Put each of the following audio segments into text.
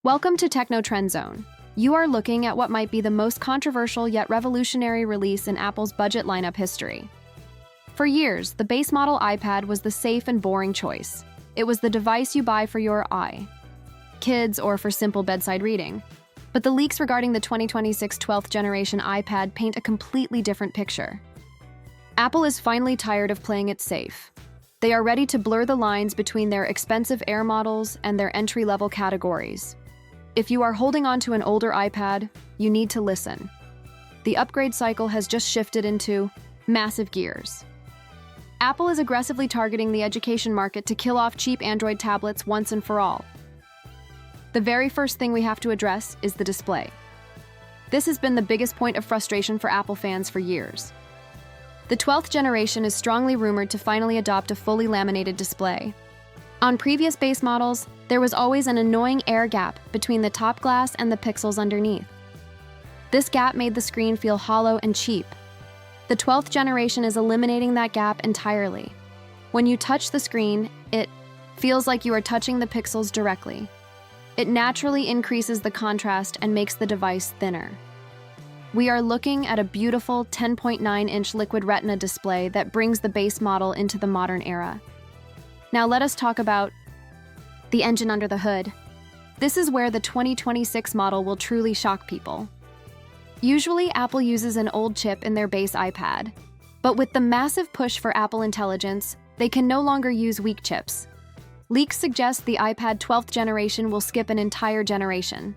Welcome to Techno Trend Zone. You are looking at what might be the most controversial yet revolutionary release in Apple's budget lineup history. For years, the base model iPad was the safe and boring choice. It was the device you buy for your kids or for simple bedside reading. But the leaks regarding the 2026 12th generation iPad paint a completely different picture. Apple is finally tired of playing it safe. They are ready to blur the lines between their expensive Air models and their entry-level categories. If you are holding on to an older iPad, you need to listen. The upgrade cycle has just shifted into massive gears. Apple is aggressively targeting the education market to kill off cheap Android tablets once and for all. The very first thing we have to address is the display. This has been the biggest point of frustration for Apple fans for years. The 12th generation is strongly rumored to finally adopt a fully laminated display. On previous base models, there was always an annoying air gap between the top glass and the pixels underneath. This gap made the screen feel hollow and cheap. The 12th generation is eliminating that gap entirely. When you touch the screen, it feels like you are touching the pixels directly. It naturally increases the contrast and makes the device thinner. We are looking at a beautiful 10.9-inch Liquid Retina display that brings the base model into the modern era. Now let us talk about the engine under the hood. This is where the 2026 model will truly shock people. Usually, Apple uses an old chip in their base iPad, but with the massive push for Apple Intelligence, they can no longer use weak chips. Leaks suggest the iPad 12th generation will skip an entire generation.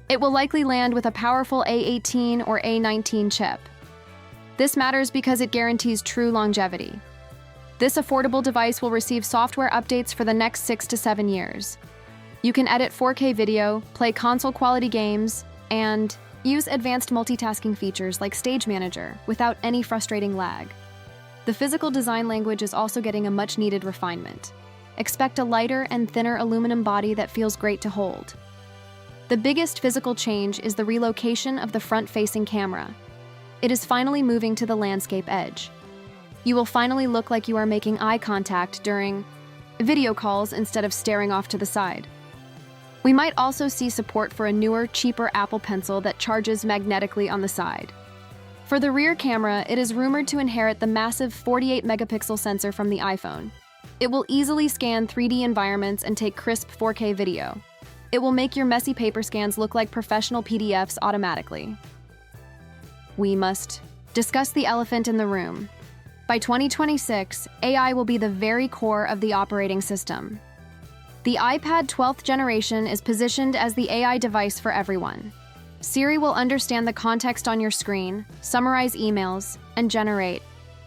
It will likely land with a powerful A18 or A19 chip. This matters because it guarantees true longevity. This affordable device will receive software updates for the next 6 to 7 years. You can edit 4K video, play console-quality games, and use advanced multitasking features like Stage Manager without any frustrating lag. The physical design language is also getting a much-needed refinement. Expect a lighter and thinner aluminum body that feels great to hold. The biggest physical change is the relocation of the front-facing camera. It is finally moving to the landscape edge. You will finally look like you are making eye contact during video calls instead of staring off to the side. We might also see support for a newer, cheaper Apple Pencil that charges magnetically on the side. For the rear camera, it is rumored to inherit the massive 48-megapixel sensor from the iPhone. It will easily scan 3D environments and take crisp 4K video. It will make your messy paper scans look like professional PDFs automatically. We must discuss the elephant in the room. By 2026, AI will be the very core of the operating system. The iPad 12th generation is positioned as the AI device for everyone. Siri will understand the context on your screen, summarize emails, and generate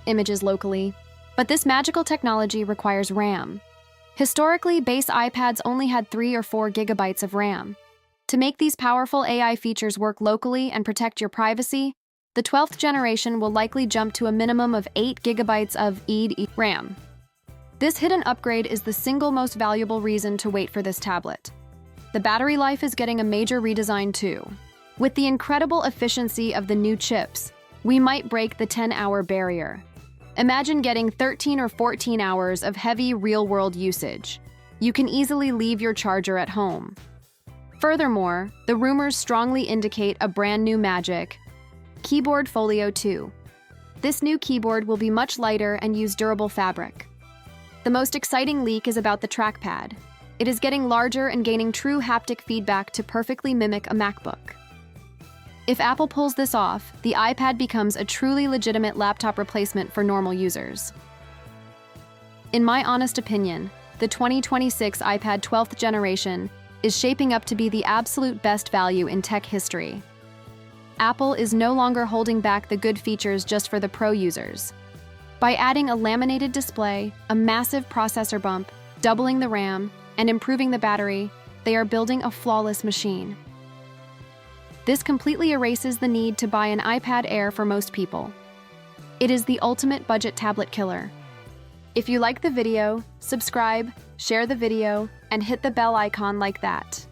images locally. But this magical technology requires RAM. Historically, base iPads only had 3 or 4 gigabytes of RAM. To make these powerful AI features work locally and protect your privacy, the 12th generation will likely jump to a minimum of 8 gigabytes of RAM. This hidden upgrade is the single most valuable reason to wait for this tablet. The battery life is getting a major redesign too. With the incredible efficiency of the new chips, we might break the 10-hour barrier. Imagine getting 13 or 14 hours of heavy real-world usage. You can easily leave your charger at home. Furthermore, the rumors strongly indicate a brand new Magic Keyboard Folio 2. This new keyboard will be much lighter and use durable fabric. The most exciting leak is about the trackpad. It is getting larger and gaining true haptic feedback to perfectly mimic a MacBook. If Apple pulls this off, the iPad becomes a truly legitimate laptop replacement for normal users. In my honest opinion, the 2026 iPad 12th generation is shaping up to be the absolute best value in tech history. Apple is no longer holding back the good features just for the pro users. By adding a laminated display, a massive processor bump, doubling the RAM, and improving the battery, they are building a flawless machine. This completely erases the need to buy an iPad Air for most people. It is the ultimate budget tablet killer. If you like the video, subscribe, share the video, and hit the bell icon like that.